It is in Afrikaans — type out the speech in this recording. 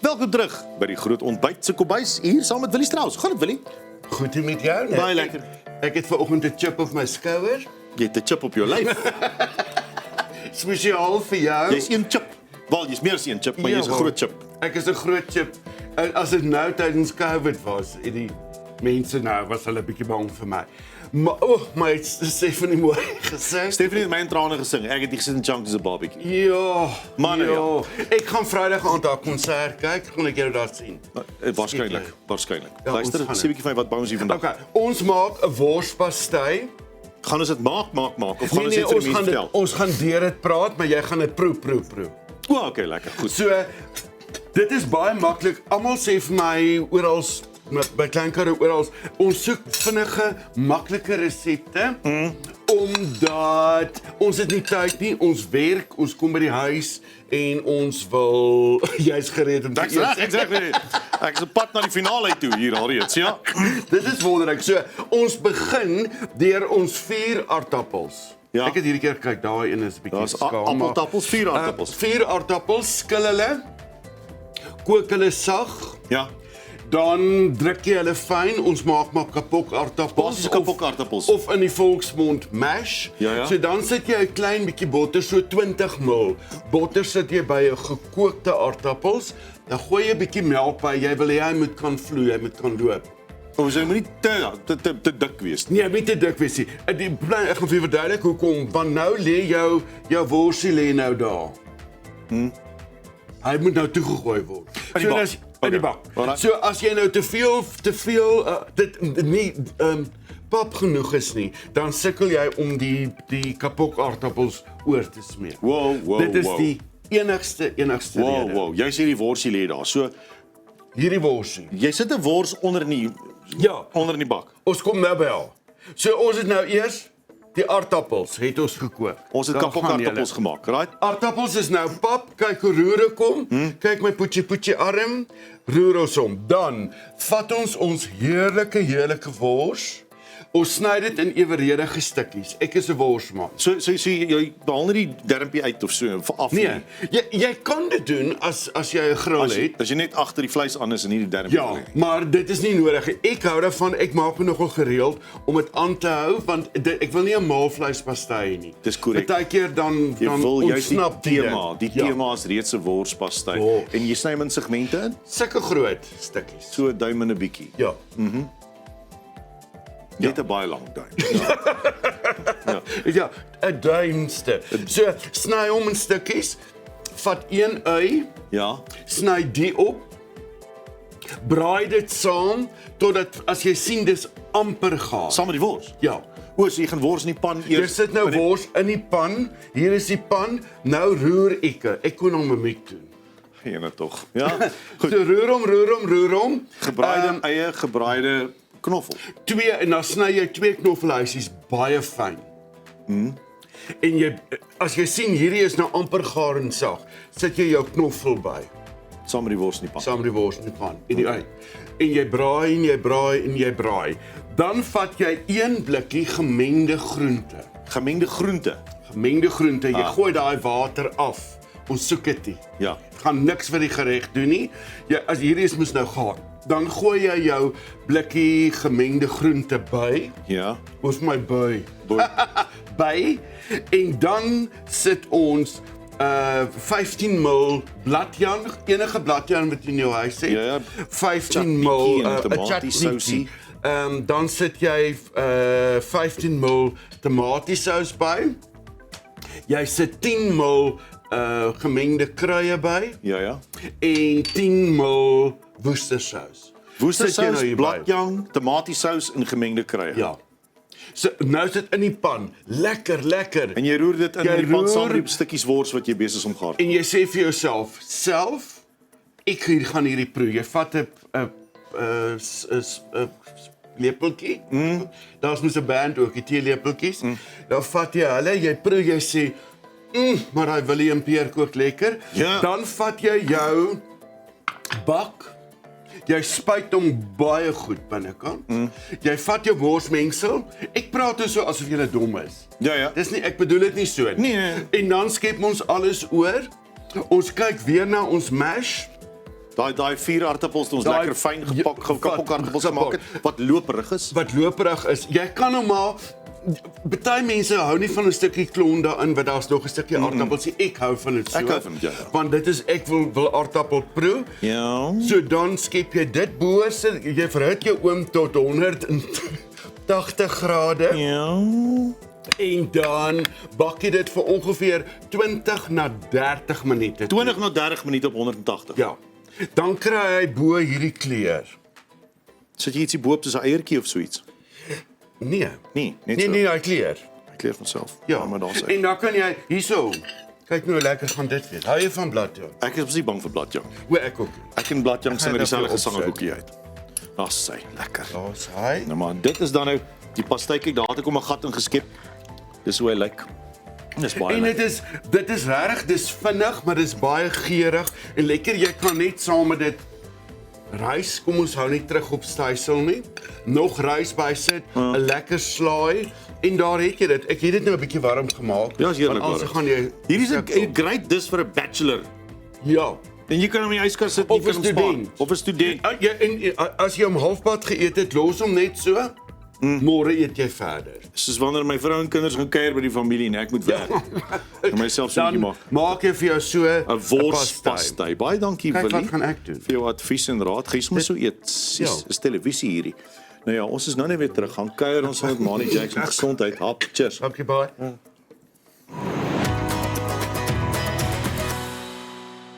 Welkom terug by die groot ontbyt se kombuis hier saam met Willie Strauss. Gaan dit Willie? Goed hier met jou, né? Baie lekker. Ek het vanoggend 'n chip op my skouer. Jy het 'n chip op jou lyf. Spesiaal vir jou. Jy's een chip. Wel, jy's meer as een chip, maar jy's 'n groot chip. Ek is 'n groot chip. En as dit nou tydens COVID was, en die mense nou was hulle 'n bietjie bang vir my. Maar my Stephanie mooi gesê. Stephanie het my in trane gesing. Ek het nie gesit in Chunks se barbecue. Ja, Man, ja. Ek gaan Vrydag aand haar konsert kyk. Gaan ek jou daar sien. Waarskynlik. Ja, Luister, ons gaan sê 'n bietjie vir my wat bou ons hier vandag. Okay, ons maak 'n worspastei. Gaan ons dit maak of gaan ons Nee, net vir die mense vertel? ons gaan deur dit praat, maar jy gaan dit proe. O, okay, lekker. Goed. So, dit is baie maklik. Almal sê vir my oral by Kleinkar oral, ons soek vinnige, maklike resepte omdat ons het nie tyd nie, ons werk, ons kom by die huis en ons wil jy's gereed om te Ek's reg, exactly. Ek is op pad na die finale toe hier alreeds, ja. Dit is wonderlik. So, ons begin deur ons 4 aardappels. Ja. Ek het hierdie keer kyk, daai een is 'n bietjie Daar's skaam. appeltappels, 4 aardappels. 4 aardappels, skil hulle, kook hulle sag. Ja. Dan druk jy hulle fyn. Ons maak maar kapok aardappels. Basiese kapok aardappels. Of in die volksmond mash. Ja. So dan sit jy 'n klein bietjie botter, so 20 ml. Botter sit jy by 'n gekookte aardappels. Dan gooi jy 'n bietjie melk by. Jy wil hy moet kan vloei, hy moet kan loop. Ons moet nie te dik wees nie. Nee, nie te dik wees nie. Ek gaan vir jou verduidelik hoekom. Want nou lê jou worsie lê nou daar. Hy moet nou toegegooi word. In die bak. In die bak. Alright. So as jy nou te veel dit nie pap genoeg is nie, dan sukkel jy om die kapok aardappels oor te smeer. Wow. Dit is die enigste rede. Wow. Jy sê die worsie lê daar. So Hierdie worsie. jy sit 'n wors onder in die bak. Ons kom nou by haar. So ons het nou eers die aardappels het ons gekook. Ons het Dan kapok gaan aardappels julle. gemaak, right? Aardappels is nou pap, kyk hoe roere kom. Kyk my poetjie arm, roer ons hom. Dan vat ons heerlike wors. Ons sny dit in eweredige stukkies. Ek is 'n worsman. So jy behaal nie die dermpie uit of so af nie. Nee, jy kan dit doen as jy 'n grill het. As jy net agter die vleis aan is en nie die dermpie Ja, lê. maar dit is nie nodig nie. Ek hou daarvan, ek maak hom nogal gereeld om dit aan te hou want ek wil nie 'n maalvleispastei hê nie. Dis korrek. Partykeer dan Jy wil juist die ontsnap tema. Die Ja. tema is reeds 'n worspastei Wors. en jy sny hom in segmente in, Sulke groot stukkies. so 'n duim en 'n bietjie. Ja. Net 'n baie lang duim. Ja, 'n duimste. So sny hom in stukkies. Vat 1 ui, Ja. sny die op. Braai dit saam totdat as jy sien dis amper gaar. Saam met die wors. Ja. O, so jy gaan wors in die pan Jy eers. sit nou wors in die pan. Hier is die pan. Nou roer ek kon hom 'n mik doen. Ene tog. Ja. Goed. So roer hom. Gebraaide eie, gebraaide knoffel. 2 en dan sny jy 2 knoffelhuisies baie fyn. En as jy sien hierdie is nou amper gaar en sag, sit jy jou knoffel by. Saam met die wors in die pan. Saam met die wors in die pan en die ui. En jy braai. Dan vat jy 1 blikkie gemengde groente. Gemengde groente. Jy gooi daai water af. Ons soek dit nie. Ja. Gaan niks vir die gereg doen nie. As hierdie is mos nou gaar. Dan gooi jy jou blikkie gemengde groente by. Ja. Ons my by. Boy. By en dan sit ons 15 ml bladjang, enige bladjang wat jy in jou huis het. Ja. 15 Chutney ml en tomatiesousie. Dan sit jy 15 ml tomatiesous by. Jy sit 10 ml gemengde kruie by Ja. en 10 ml woestersous. Woestersous, Sit jy nou bladjang, tomatiesous en gemengde kruie. Ja. So nou sit in die pan. Lekker. En jy roer dit in Jy die pan saam roer- met die stukkies wors wat jy besig is om gaar. En jy sê vir jouself, ek gaan hierdie proe. Jy vat 'n lepeltjie. Daar's mos 'n band ook, die teelepeltjies. Dan vat jy hulle, jy proe, jy sê, maar daai Willem peer kook lekker. Ja. Dan vat jy jou bak. Jy spuit hom baie goed binnekant. Jy vat jou worsmengsel. Ek praat nou so asof jy dom is. Ja. Dis nie, ek bedoel dit nie so nie. Nee. En dan skep ons alles oor. Ons kyk weer na ons mash. Daai 4 aardappels wat ons Daai- lekker fyn gekapok aardappels gemaak het, wat loperig is. Wat loperig is. Jy kan hom maar Party mense hou nie van 'n stukkie klon daarin, want daar's nog 'n stukkie aardappels. Ek hou van dit so. Ek hou van dit, ja. Want dit is ek wil aardappel proe. Ja. So dan skep jy dit bo, jy verhit jou oom tot 180 grade Ja. en dan bak jy dit vir ongeveer 20 na 30 minute. 20 na 30 minute op 180. Ja. Dan kry hy bo hierdie kleur. Sit jy ietsie bo op soos 'n eiertjie of so iets? Nee. Nee, net Nee, so. nee, hy kleur. Ek leer van self. Ja, maar daar sê. en dan kan jy hierso. Kyk nou hoe lekker gaan dit wees. Hou jy van bladjang? Ek is presies bang vir bladjang. O, ek ook. Ek en bladjang sien met Ek gaan dieselfde dit gesange opsit. hoekie uit. Daar's sy, lekker. Daar's hy. Nou maar dit is dan nou die pastytjie, daar het ek hom 'n gat ingeskep. Dis hoe hy lyk. Dis baie En lekker. dit is regtig, dis vinnig, maar dis baie geurig en lekker. Jy kan net saam met dit rys, kom ons hou net terug op stysel nie. Nog rys bysit, 'n lekker slaai en daar het jy dit. Ek het dit nou 'n bietjie warm gemaak. Ja, is heerlik. Want anders gaan jy Hierdie is 'n great dis vir 'n bachelor. Ja. En jy kan hom in die yskas sit, Of jy kan 'n hom spaar. student. Of 'n student. As jy hom halfpad geëet het, los hom net so. Môre eet jy verder. Soos wanneer my vrou en kinders gaan kuier by die familie en ek moet werk. Ek myself so 'n bietjie Dan maak. maak jy vir jou so 'n Worspastei. Baie dankie Kyk, Willie. wat gaan ek doen? Vir jou advies en raad. Gys moet so eet. Is televisie hierdie. Nou ja, ons is nou net weer terug. Gaan kuier ons met Manny Jackson gesondheid. Hap, cheers. Dankie baie.